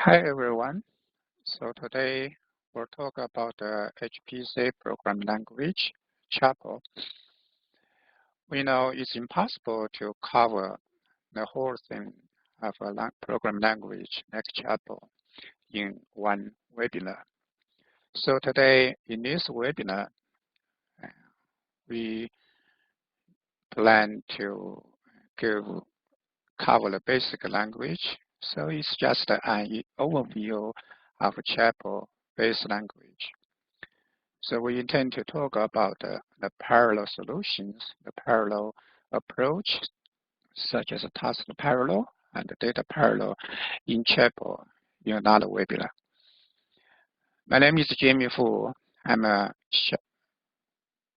Hi everyone. So today we'll talk about the HPC programming language, Chapel. We know it's impossible to cover the whole thing of a programming language like Chapel in one webinar. So today in this webinar, we plan to cover the basic language. So it's just an overview of Chapel base language. So we intend to talk about the parallel solutions, the parallel approach, such as task parallel and data parallel in Chapel in another webinar. My name is Jamie Fu. I'm a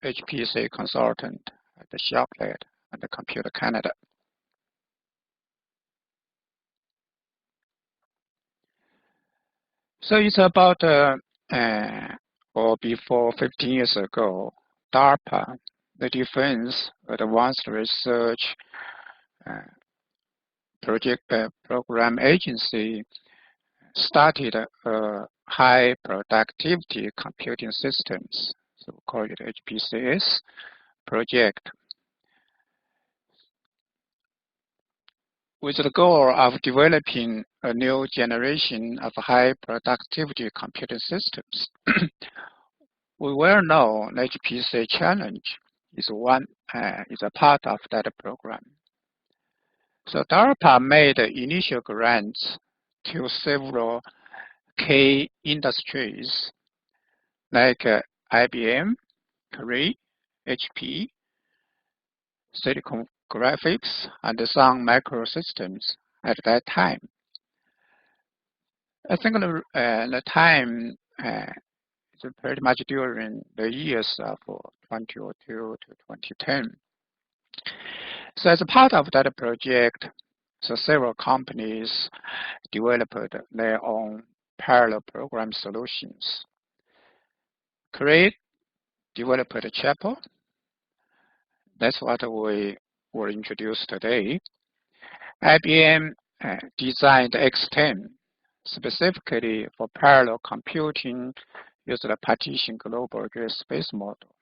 HPC consultant at the Shoplet and the Computer Canada. So it's about, or before 15 years ago, DARPA, the Defense Advanced Research Program Agency, started a high productivity computing systems, so we call it HPCS project, with the goal of developing a new generation of high productivity computing systems. We well know the HPC challenge is a part of that program. So DARPA made initial grants to several key industries like IBM, Cray, HP, Silicon Graphics, and Sun Microsystems at that time. I think the time is pretty much during the years of 2002 to 2010. So as a part of that project, so several companies developed their own parallel program solutions. Cray developed Chapel. That's what we will introduce today. IBM designed X10 specifically for parallel computing using the partition global address space model.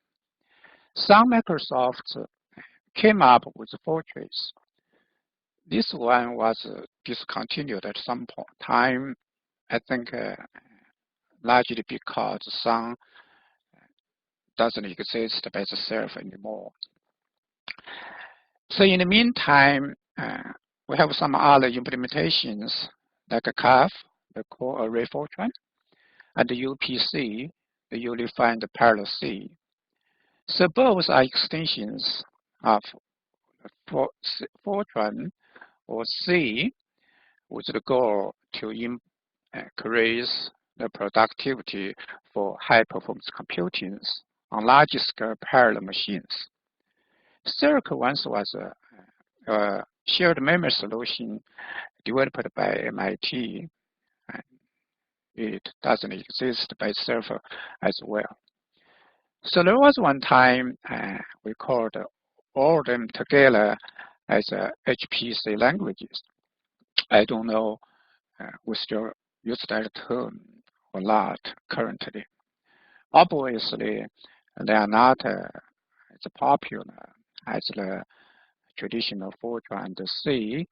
Sun Microsoft came up with Fortran. This one was discontinued at some point in time, I think largely because Sun doesn't exist by itself anymore. So in the meantime, we have some other implementations like CAF, the core array Fortran, and the UPC, the Unified Parallel C. So both are extensions of Fortran or C with the goal to increase the productivity for high-performance computing on large-scale parallel machines. Circle once was a shared memory solution developed by MIT. And it doesn't exist by itself as well. So there was one time we called all of them together as HPC languages. I don't know we still use that term or not currently. Obviously, they are not as popular as the traditional Fortran and C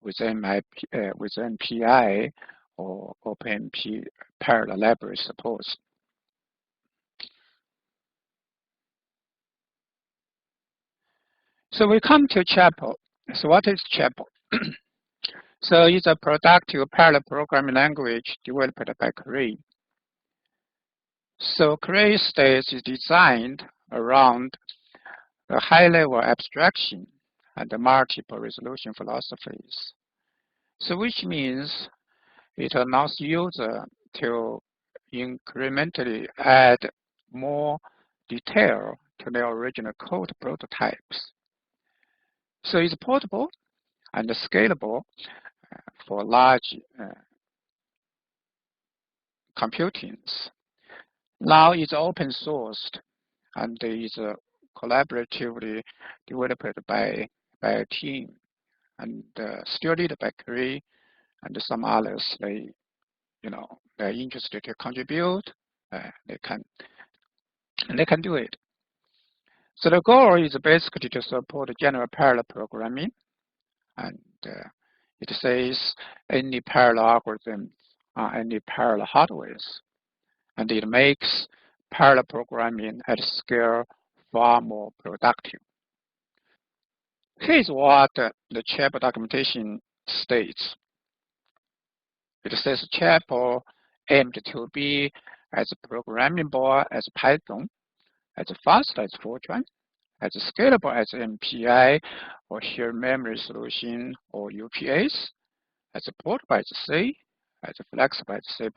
with MPI or OpenMP parallel library supports. So we come to Chapel. So what is Chapel? So it's a productive parallel programming language developed by Cray. So Cray stays is designed around a high-level abstraction and the multiple resolution philosophies. So which means it allows user to incrementally add more detail to their original code prototypes. So it's portable and scalable for large computings. Now it's open sourced and is collaboratively developed by a team and still led by Cray and some others they're interested to contribute. They can do it. So the goal is basically to support general parallel programming, and it says any parallel algorithms on any parallel hardwares, and it makes parallel programming at scale far more productive. Here's what the chapter documentation states. It says chapter aimed to be as programmable as Python, as fast as Fortran, as scalable as MPI or shared memory solution or UPS, as portable as C, as flexible as C++,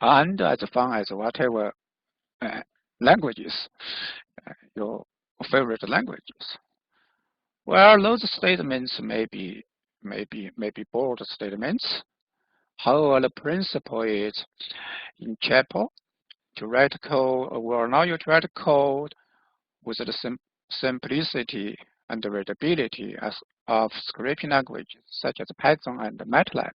and as fun as whatever languages, your favorite languages. Well, those statements may be bold statements. However, the principle is in chapter to write code. Well, now you write code with the simplicity and the readability of scripting languages such as Python and MATLAB,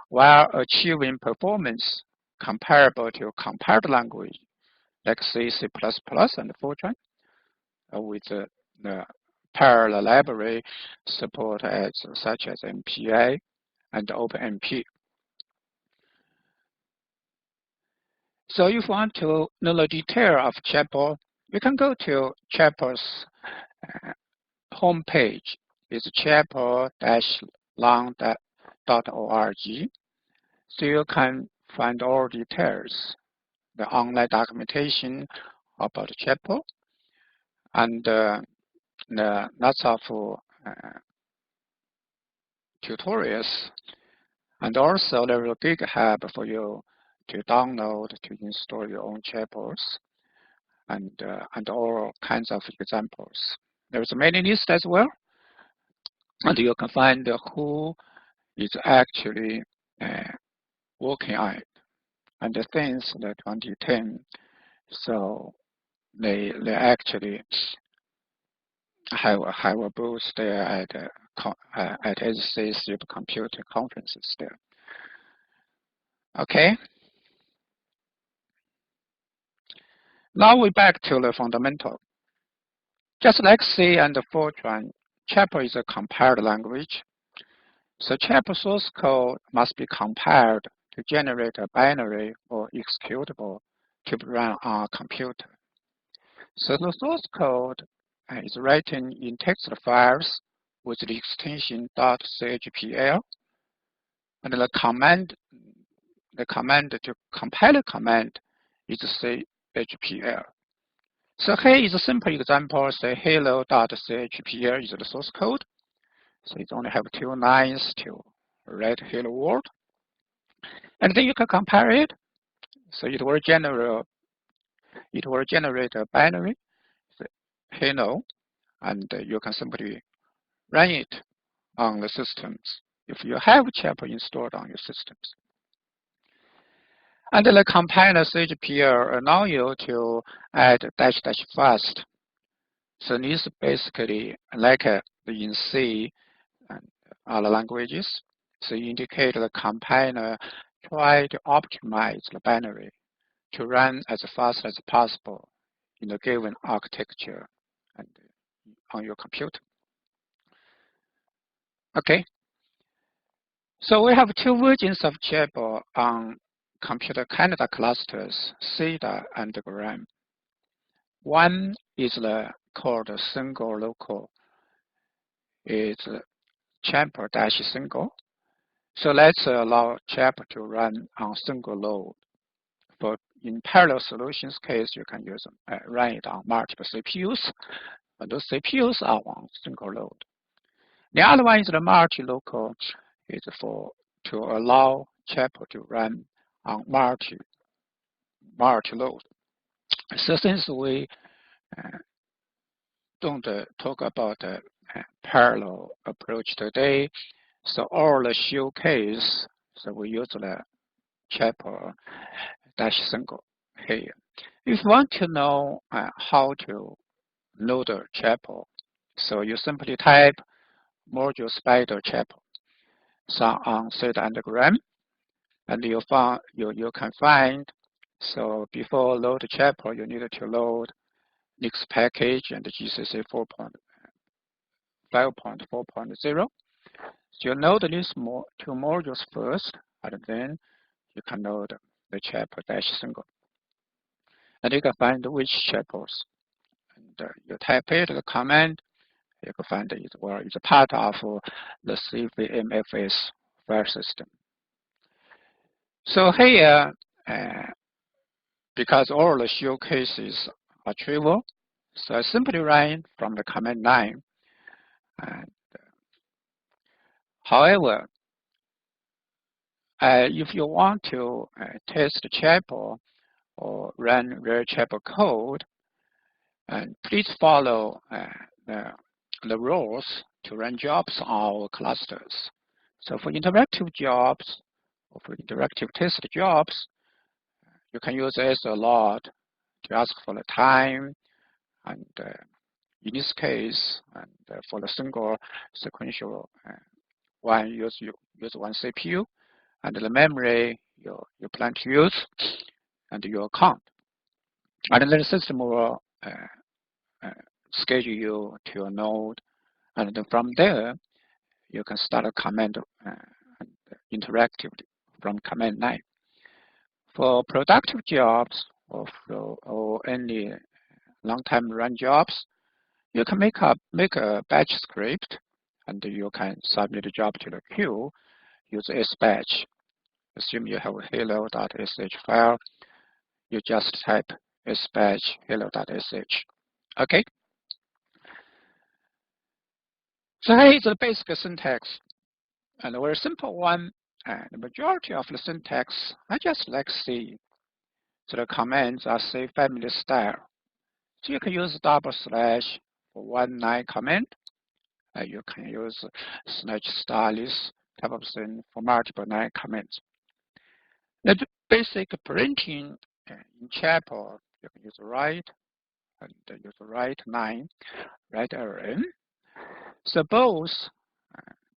while achieving performance comparable to compiled language like C, C++, and Fortran, with the parallel library support such as MPI and OpenMP. So if you want to know the detail of chapter, you can go to chapter's homepage. It's chapter-long.org. So you can find all details, the online documentation about the chapter, and lots of tutorials. And also there is a big hub for you to download, to install your own chapters, and all kinds of examples. There's many lists as well, and you can find who is actually working on it. And since the 2010, so they actually have a booth there at HPC supercomputer conferences there. Okay. Now we're back to the fundamental. Just like C and Fortran, chapter is a compiled language. So chapter source code must be compiled to generate a binary or executable to be run on a computer. So the source code is written in text files with the extension .chpl, and the command to compile the command is chpl. So here is a simple example. Say hello.chpl is the source code. So it only have 2 lines to write hello world. And then you can compare it. So it will generate a binary, so hello, and you can simply run it on the systems if you have chapter installed on your systems. And the compiler chpl allow you to add --fast. So this is basically like in C and other languages. So you indicate the compiler try to optimize the binary to run as fast as possible in a given architecture and on your computer. Okay. So we have 2 versions of chapter on computer Canada clusters, CEDA and GRAM. One is called single local. It's chapter-single. So let's allow chapter to run on single load. But in parallel solutions case, you can use run it on multiple CPUs, but those CPUs are on single load. The other one is the multi-local, is to allow chapter to run on multi-load. So since we don't talk about the parallel approach today, so all the showcase, so we use the chapter-single here. If you want to know how to load a chapter, so you simply type module spider chapter. some on theta and gram, and you can find. So before load chapel, you need to load Nix package and GCC 4.5.4.0. So you load these two modules first, and then you can load the chapel dash single. And you can find which chapels. And you type it, the command, you can find it where it's part of the CVMFS file system. So here, because all the show cases are trivial, so I simply run from the command line. And, however, if you want to test the chapel or run real chapel code, and please follow the rules to run jobs on our clusters. So for interactive jobs or for interactive test jobs, you can use SLOD to ask for the time, and in this case, and for the single sequential one, use one CPU, and the memory you plan to use, and your count. And then the system will schedule you to a node, and then from there, you can start a command interactively from command line. For productive jobs or any long-time run jobs, you can make a batch script, and you can submit the job to the queue. Use sbatch. Assume you have a hello.sh file. You just type sbatch hello.sh. Okay. So here is the basic syntax, and a very simple one. And the majority of the syntax I just like C. So the commands are C family style. So you can use // for one line command. You can use /stylus type of thing for multiple line commands. The basic printing in chapel, you can use write and use write line, write rn. So both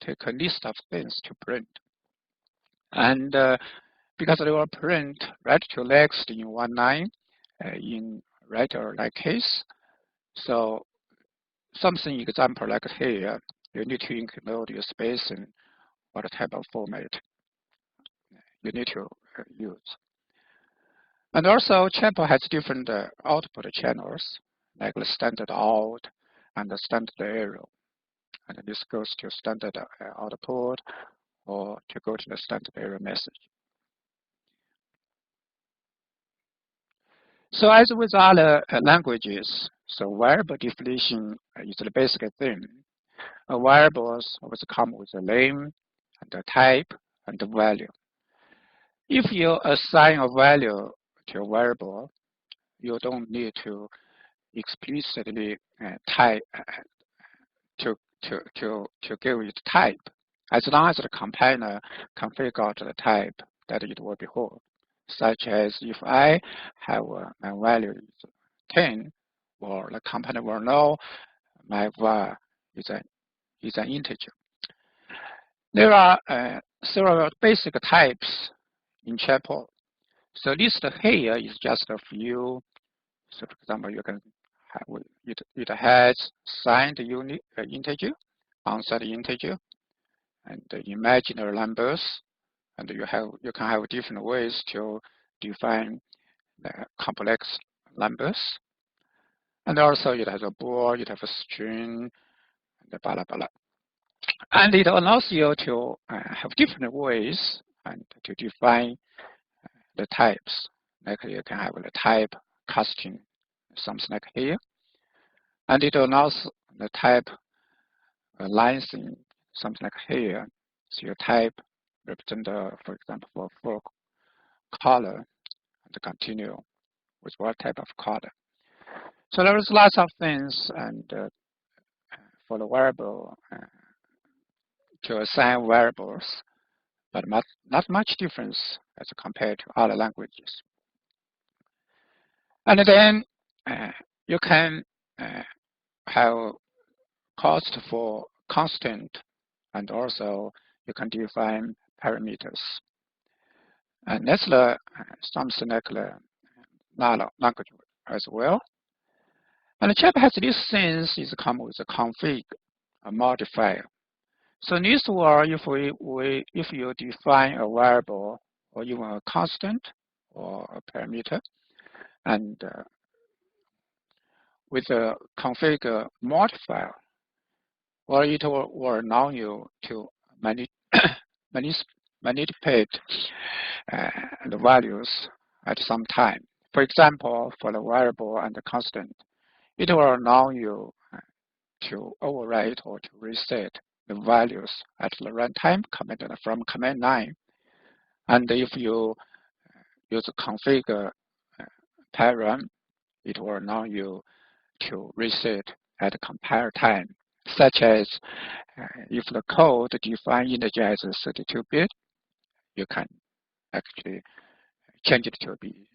take a list of things to print. And because they will print right to next in one line in writer like case. So something example like here, you need to include your space and what type of format you need to use. And also, chapel has different output channels, like the standard out and the standard arrow. And this goes to standard output or to go to the standard error message. So as with other languages, so variable definition is the basic thing. Variables always come with a name and a type and a value. If you assign a value to a variable, you don't need to explicitly type to give it type, as long as the compiler configures the type that it will behold. Such as if I have my value is 10, or the compiler will know my var is an integer. There are several basic types in chapel. So list here is just a few. So for example, you can have it has signed unit integer, unsigned integer, and imaginary numbers, and you can have different ways to define the complex numbers. And also it has a bool, it has a string, and blah, blah, blah. And it allows you to have different ways and to define the types. Like you can have the type casting, something like here. And it allows the type licensing, something like here. So your type represent, for example, for color, and continue with what type of color. So there is lots of things, and for the variable to assign variables, but not much difference as compared to other languages. And then you can have cost for constant, and also you can define parameters. And that's something like the language as well. And the chap has these things is come with a config, a modifier. So these were if you define a variable or even a constant or a parameter, and with a config modifier, or it will allow you to manipulate the values at some time. For example, for the variable and the constant, it will allow you to overwrite or to reset the values at the runtime from command line. And if you use a config param, it will allow you to reset at compile time, such as if the code defines integer as 32-bit, you can actually change it to be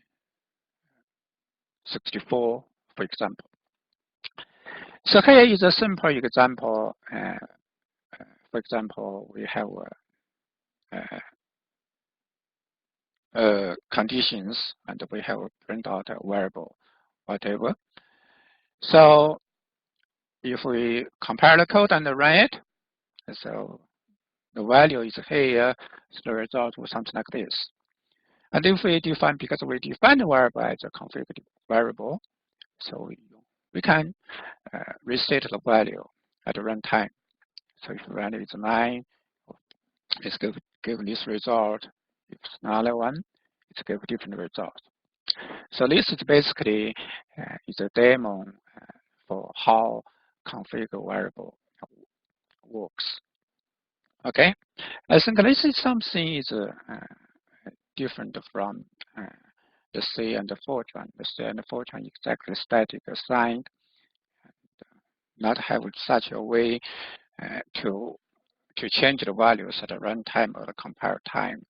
64, for example. So here is a simple example. For example, we have conditions, and we have print out a variable, whatever. So if we compare the code and run it, so the value is here, so the result will something like this. And if we define, because we define the variable as a configured variable, so we can reset the value at the runtime. So if the value is 9, it's give this result. If it's another one, it's give a different result. So this is basically is a demo for how configure variable works. Okay, I think this is something is different from the C and the Fortran. The C and the Fortran exactly static assigned, and not have such a way to change the values at the runtime or the compile time.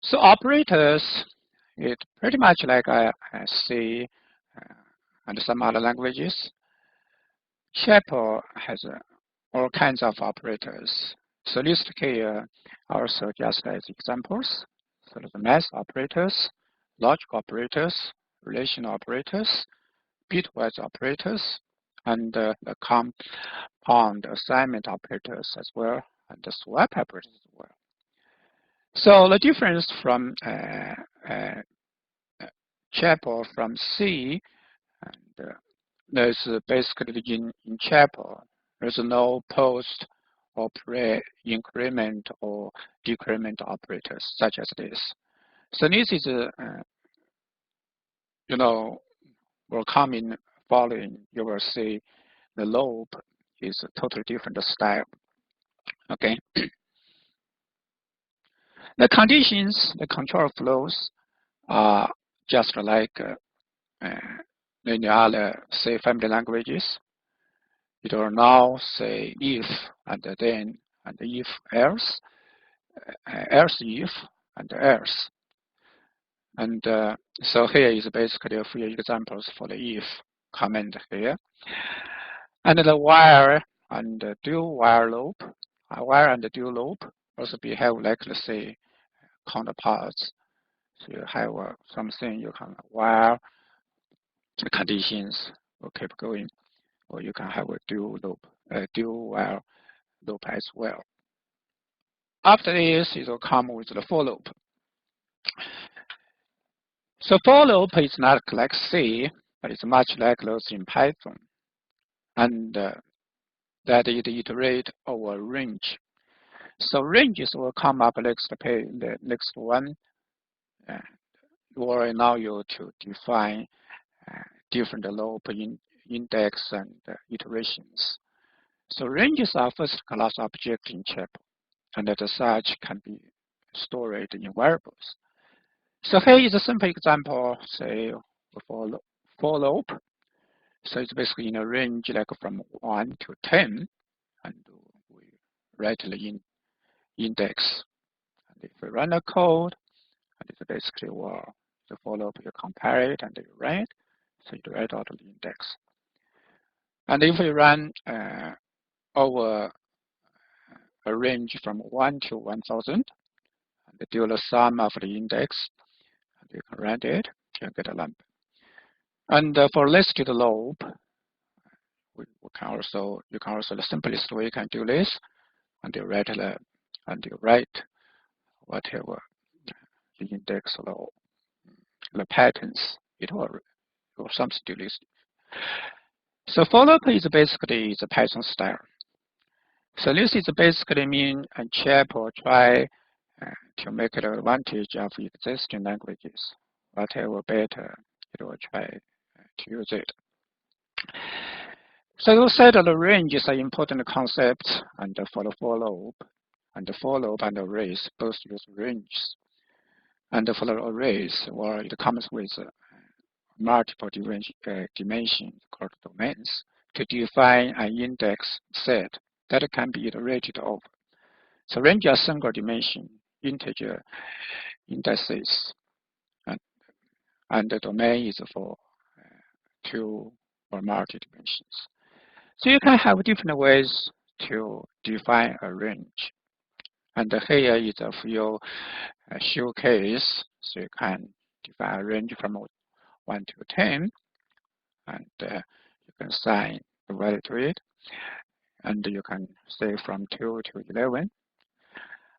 So operators, it's pretty much like I C and some other languages. Chapel has all kinds of operators. So listed here also just as examples. So the math operators, logic operators, relational operators, bitwise operators, and the compound assignment operators as well, and the swap operators as well. So the difference from Chapel from C, and there's basically in Chapel, there's no post or pre-increment or decrement operators such as this. So this is, will come in following. You will see the loop is a totally different style. Okay. The conditions, the control flows are just like many other C family languages. It will now say if and then and if else, else if and else. And so here is basically a few examples for the if comment here. And the while and the do while loop, while and the do loop also behave like, let's say, counterparts. So you have something you can while the conditions will keep going, or you can have a do loop, do while loop as well. After this, it will come with the for loop. So for loop is not like C, but it's much like those in Python, and that it iterate over range. So ranges will come up next page, the next one. Will allow you to define different loop index and iterations. So ranges are first-class objects in Chapel, and as such can be stored in variables. So here is a simple example, say for loop. So it's basically in a range like from 1 to 10, and we write the index. And if we run the code, and it's basically the for loop, you compare it and you run it, so you write out the index. And if we run over a range from 1 to 1000, and do the sum of the index, and you can run it to get a number. And for listed lobe, you can also the simplest way you can do this, and you write whatever the index lobe, the patterns it will something to list. So for loop is basically the Python style. So this is basically mean a chap will try to make it advantage of existing languages. Whatever better, it will try to use it. So you said the range is an important concept, and for the for loop, and the for loop and arrays both use ranges. And for the arrays, well, it comes with multiple dimensions called domains to define an index set that can be iterated over. So range is single dimension integer indices, and the domain is for two or multi dimensions. So you can have different ways to define a range. And here is a few showcase. So you can define a range from 1 to 10, and you can assign the value to it. And you can say from 2 to 11.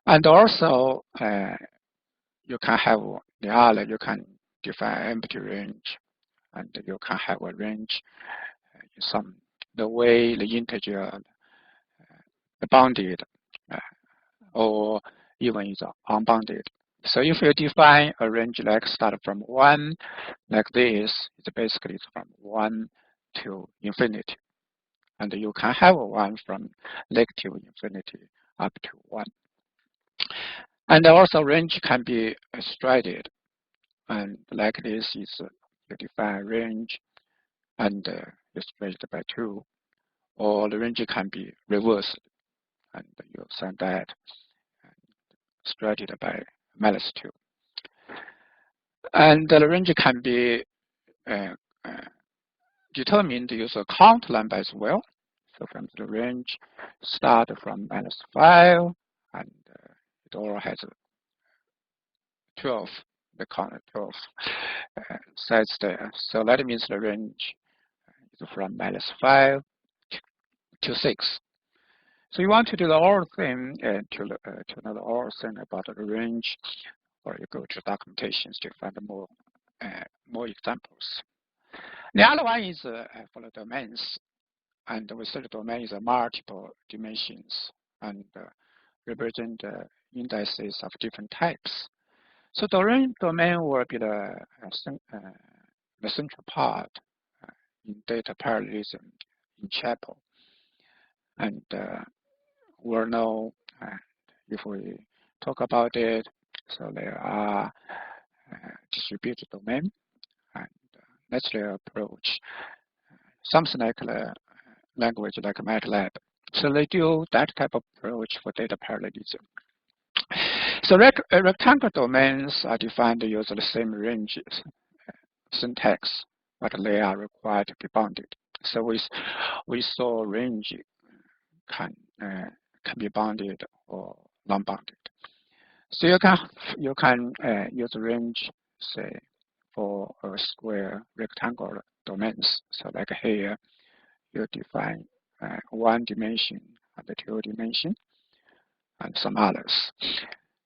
And also, you can have the other, you can define empty range, and you can have a range the way the integer bounded or even is unbounded. So if you define a range like start from 1 like this, it basically is from 1 to infinity. And you can have one from negative infinity up to 1. And also range can be strided. And like this is you define range and you stretch it by 2. Or the range can be reversed, and you send that and stretch it by -2. And the range can be determined using a count number as well. So from the range start from -5, and it all has 12, the count 12 sides there. So that means the range is from -5 to 6. So you want to do the other thing to know the other thing about the range, or you go to documentations to find more examples. The other one is for the domains, and we said the domain is multiple dimensions and represent indices of different types. So the domain will be the central part in data parallelism in Chapel, and we'll know if we talk about it. So there are distributed domain, and let's approach something like a language like MATLAB. So they do that type of approach for data parallelism. So rectangular domains are defined using the same ranges syntax, but they are required to be bounded. So we saw range can be bounded or non-bounded. So you can use range, say, for a square rectangular domains. So like here, you define 1 dimension and 2 dimension and some others.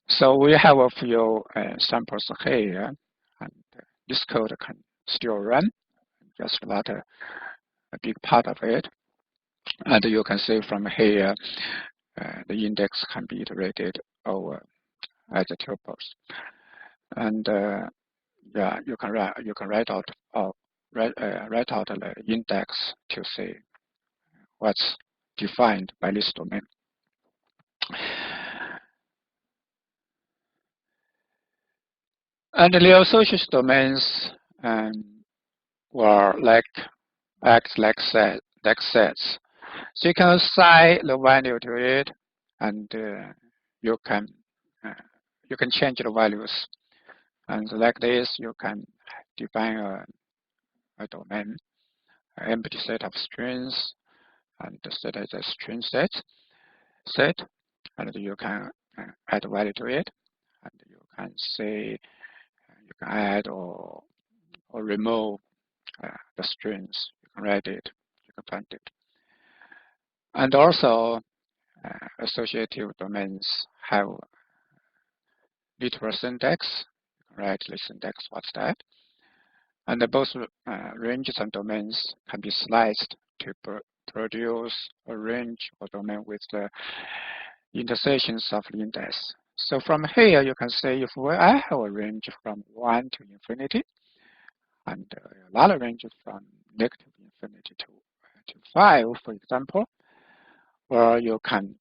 So we have a few samples here, and this code can still run, just not a big part of it. And you can see from here, the index can be iterated over as a tuples. And yeah, you can write out the index to see what's defined by this domain. And the associated domains were act like sets. So you can assign the value to it, and you can change the values. And like this, you can define a domain, an empty set of strings, and set as a string set, and you can add value to it, and you can say you can add or remove the strings. You can write it, you can find it, and also associative domains have literal syntax. You can write the syntax. What's that? And both ranges and domains can be sliced to produce a range or domain with the intersections of the index. So from here, you can say if I have a range from 1 to infinity, and another range from negative infinity to 5, for example, or you can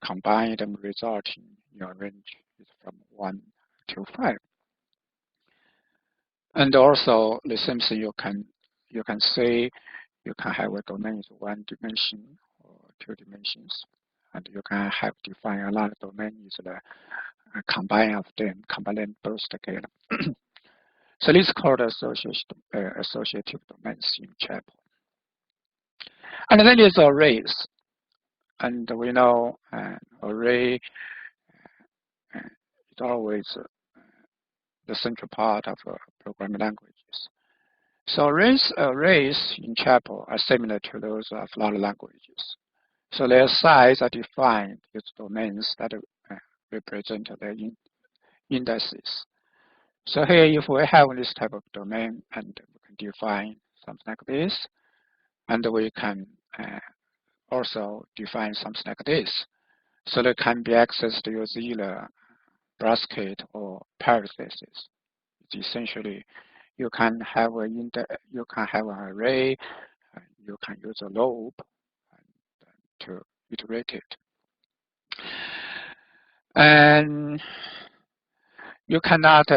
combine them, result in your range is from 1 to 5. And also the same thing you can say you can have a domain is 1 dimension or 2 dimensions, and you can have define another domain is the combine of them, combine them both together. So this is called associative domains in Chapel. And then there's arrays, and we know array is always the central part of programming languages. So arrays in Chapel are similar to those of other languages. So their size are defined as domains that represent their indices. So here, if we have this type of domain, and we can define something like this, and we can also define something like this. So they can be accessed using either bracket or parentheses. It's essentially, you can have an array, you can use a loop to iterate it. And you cannot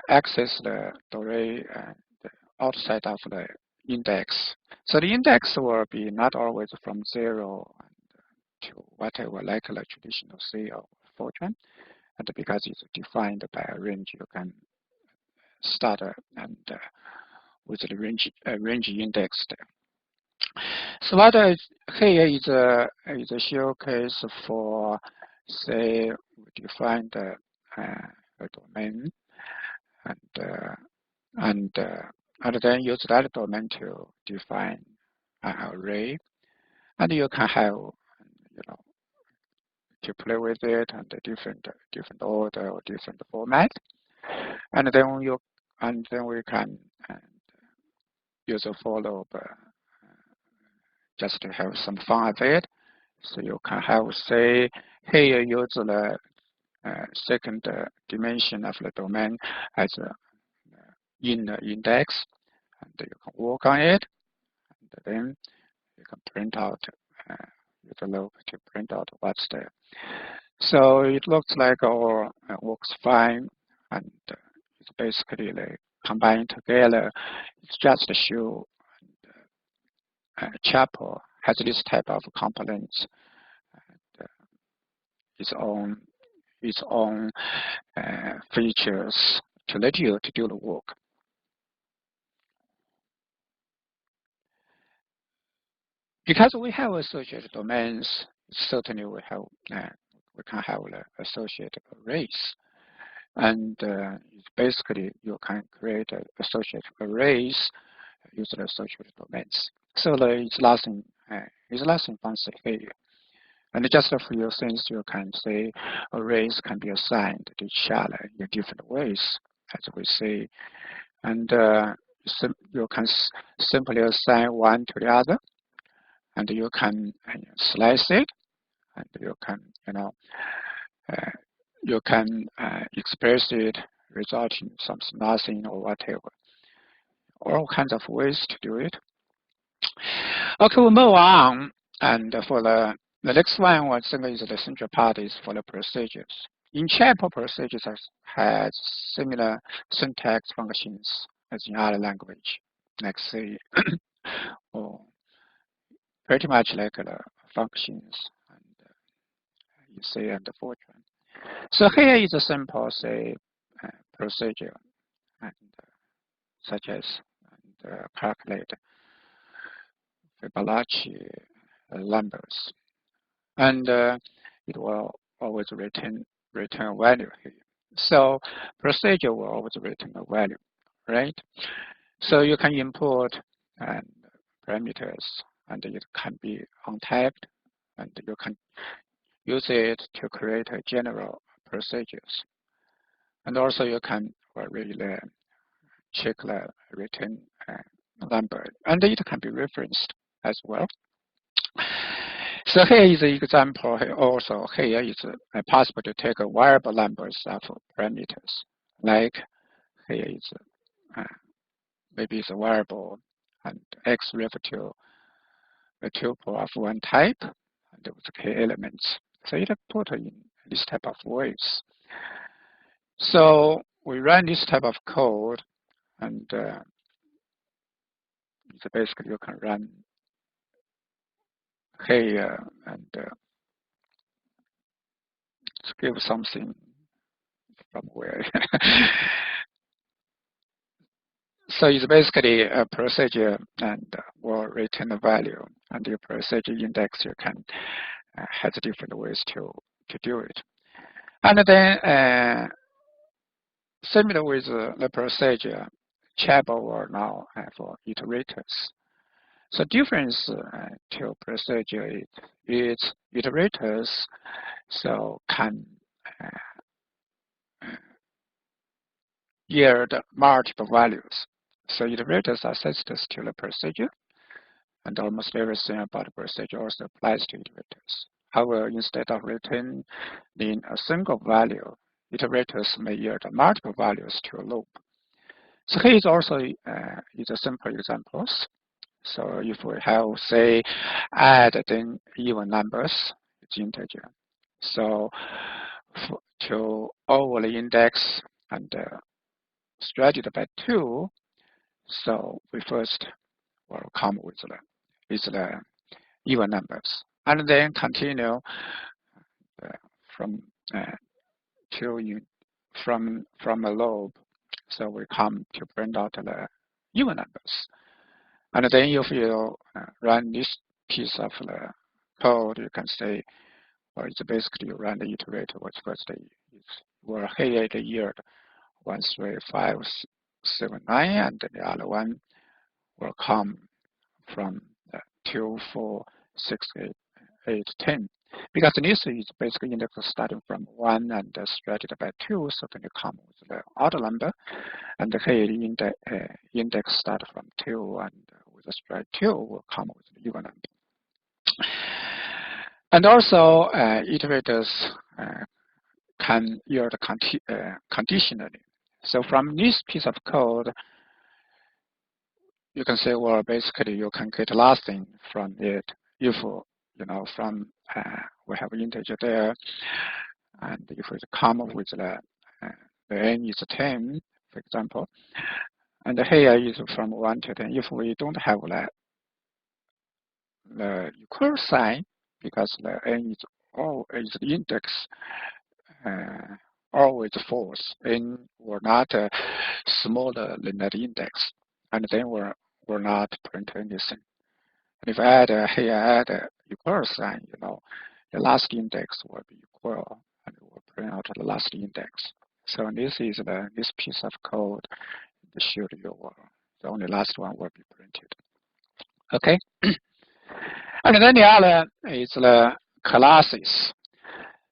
access the array outside of the index. So the index will be not always from 0 to whatever, like the traditional C or Fortran. And because it's defined by a range, you can start with the range index there. So what here is a showcase for, say, we define a domain, and then use that domain to define an array, and you can have, to play with it and different order or different format, and then we can use a for loop just to have some fun of it. So you can have, say, here use the second dimension of the domain as in the index, and you can work on it, and then you can print out with the loop to print out what's there. So it looks like all works fine, and it's basically like combined together. It's just to show Chapel has this type of components, and, its own features to let you to do the work. Because we have associated domains, certainly we can have associated arrays, and basically you can create associated arrays using associated domains. So there is nothing fancy here. And just a few things you can say, arrays can be assigned to each other in different ways, as we say. And you can simply assign one to the other, and you can slice it, and you can express it, result in something, nothing, or whatever. All kinds of ways to do it. Okay, we'll move on, and for the next one, I think is the central part is for the procedures. In Chapel, procedures has similar syntax functions as in other language, like C, or pretty much like the functions and you see and the Fortran. So here is a simple, say, procedure, and such as calculate Fibonacci numbers, and it will always return a value here. So procedure will always return a value, right? So you can import parameters, and it can be untagged, and you can use it to create a general procedures. And also you can really check the return number, and it can be referenced as well. So here is an example. Also, here is possible to take a variable numbers of parameters. Like here is maybe it's a variable and x refer to a tuple of one type and with k elements. So it put in this type of ways. So we run this type of code, and so basically you can run here and give something from where. So it's basically a procedure and will return a value, and your procedure index you can has different ways to do it. And then similar with the procedure, Chapel will now for iterators. So difference to procedure is iterators so can yield multiple values. So iterators are sensitive to the procedure, and almost everything about the procedure also applies to iterators. However, instead of returning a single value, iterators may yield multiple values to a loop. So here is also is a simple examples. So if we have, say, add then even numbers, it's integer. So to overly index and stretch it by 2, so we first will come with the even numbers, and then continue from from a loop. So we come to print out the even numbers, and then if you run this piece of the code, you can say, well, it's basically you run the iterator, which first will here the yield 13579, and the other one will come from 2, 4, 6, 8, 10. Because this is basically index starting from 1 and stretched by 2, so then you come with the odd number. And here the index start from 2, and with the stretch 2 will come with the even number. And also, iterators can yield conditionally. So from this piece of code, you can say, well, basically you can get last thing from it if from we have an integer there, and if we come with the n is 10, for example, and here is from 1 to 10. If we don't have the equal sign, because the n is the index always false, n will not smaller than that index, and then we're not print anything. If I add equal sign, the last index will be equal, and it will print out the last index. So this is this piece of code that should the only last one will be printed. Okay. And then the other is the classes.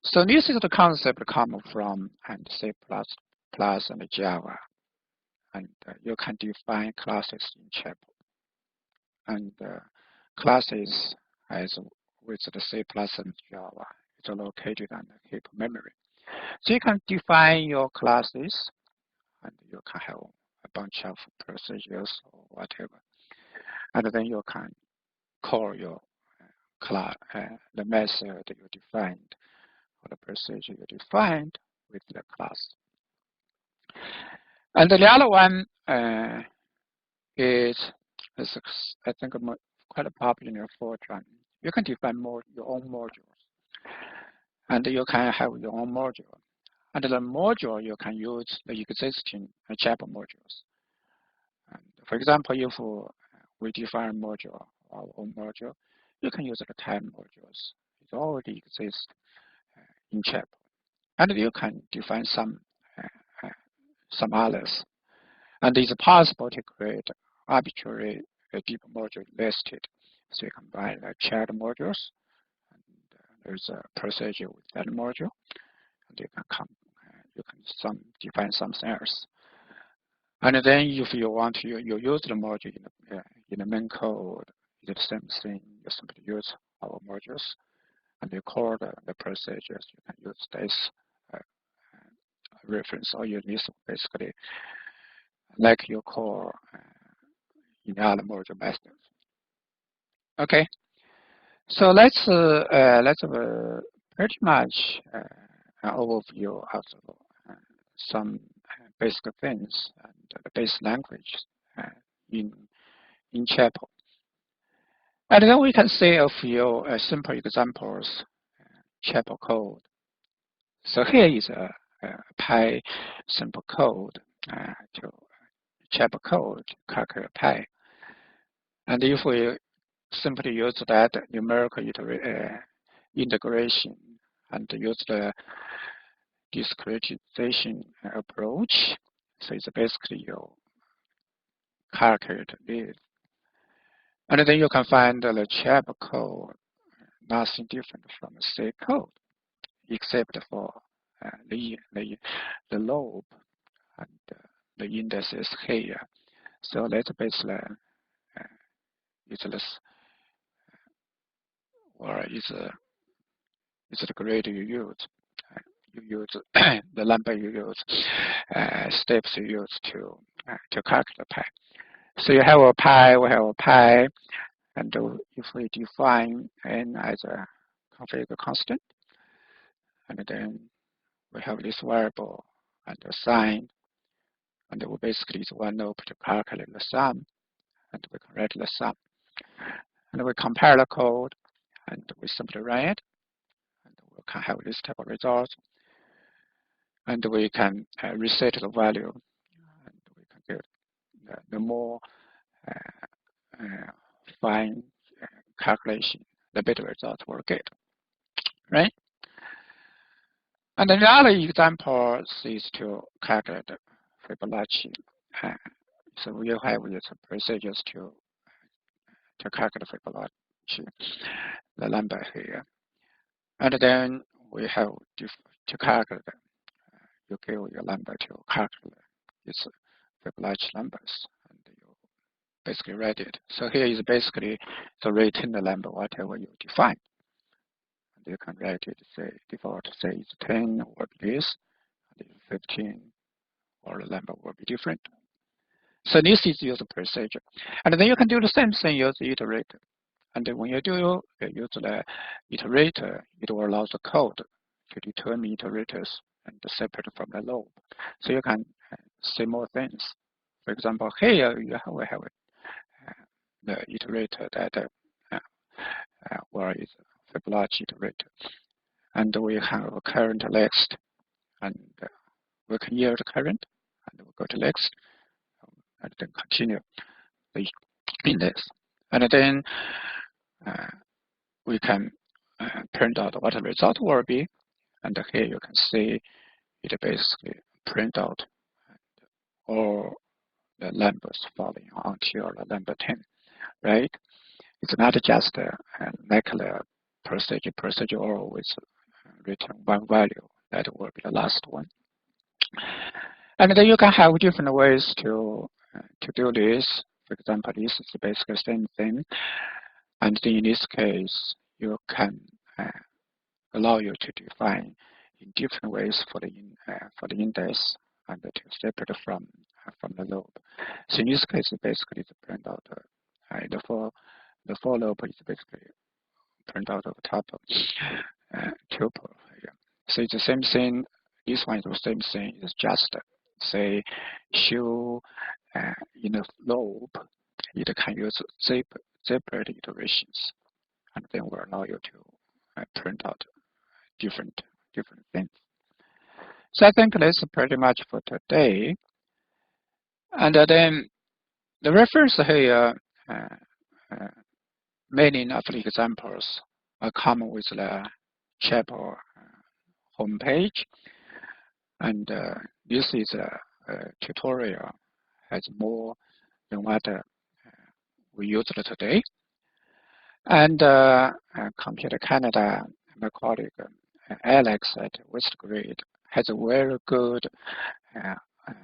So this is the concept come from C++ and Java, and you can define classes in Chapel. And classes as with the C++ and Java, it's located on the heap memory. So you can define your classes, and you can have a bunch of procedures or whatever, and then you can call your class, the method you defined, or the procedure you defined with the class. And the other one is I think quite popular in Fortran. You can define your own modules, and you can have your own module. And the module you can use the existing Chapel modules. And for example, if we define a module, our own module, you can use the time modules. It already exists in Chapel. And you can define some others. And it's possible to create arbitrary deep module listed. So you can buy the child modules, and there's a procedure with that module, and you can define something else. And then if you want to you use the module in the main code, it's the same thing. You simply use our modules, and you call the procedures. You can use this reference, or use this basically like you call in the other module methods. Okay, so let's have pretty much an overview of some basic things and the basic language in Chapel. And then we can see a few simple examples, Chapel code. So here is a pi simple code to Chapel code to calculate pi. And if we simply use that numerical integration and use the discretization approach, so it's basically you calculate this. And then you can find the Chapel code nothing different from C code, except for the lobe and the indices here. So let's basically useless, or is the grade you use. You use the number you use, steps you use to calculate pi. So you have a pi, we have a pi, and if we define n as a configure constant, and then we have this variable and the sign, and we basically is one loop to calculate the sum, and we can write the sum. And we compare the code, and we simply run it, and we can have this type of result. And we can reset the value, and we can get the more fine calculation, the better results we'll get, right? And then the other example is to calculate Fibonacci. So we have these procedures to calculate Fibonacci, the number here. And then we have to calculate, you give your number to calculate its Fibonacci numbers, and you basically write it. So here is basically the return number, whatever you define. And you can write it, say, default, say it's 10 or this, and it's 15, or the number will be different. So this is your procedure. And then you can do the same thing, use the iterator. And then when you do use the iterator, it will allow the code to determine iterators and separate from the lobe. So you can see more things. For example, here we have the iterator that where is Fibonacci iterator. And we have a current next, and we can yield the current, and we go to next, and then continue the index. And then we can print out what the result will be. And here you can see it basically print out all the numbers following until the number 10, right? It's not just like the procedure always return one value. That will be the last one. And then you can have different ways to do this. For example, this is basically the same thing. And in this case, you can allow you to define in different ways for the index and to separate from the lobe. So in this case, basically it's print out the for lobe is basically print out of the top of tuple here. So it's the same thing. This one is the same thing. It's just say show in a lobe. It can use separate iterations, and then will allow you to print out different things. So I think that's pretty much for today. And then the reference here many of the examples come with the Chapel homepage, and this is a tutorial has more than what we use today. And Computer Canada, my colleague Alex at Westgrid has a very good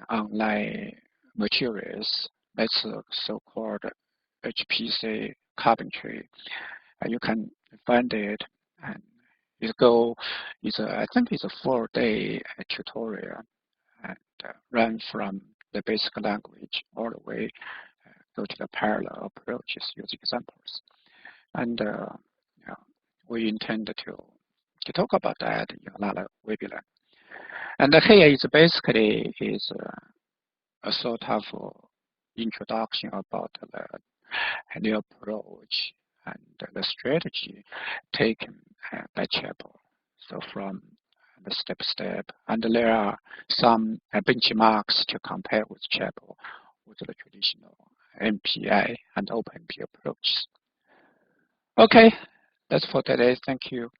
online materials. That's so-called HPC carpentry. You can find it, and I think it's a 4-day tutorial, and run from the basic language all the way go to the parallel approaches using examples. And we intend to talk about that in another webinar. And here is basically a sort of introduction about the approach and the strategy taken by Chapel. So from the step, and there are some benchmarks to compare with Chapel with the traditional MPI and OpenMP approaches. Okay, that's for today. Thank you.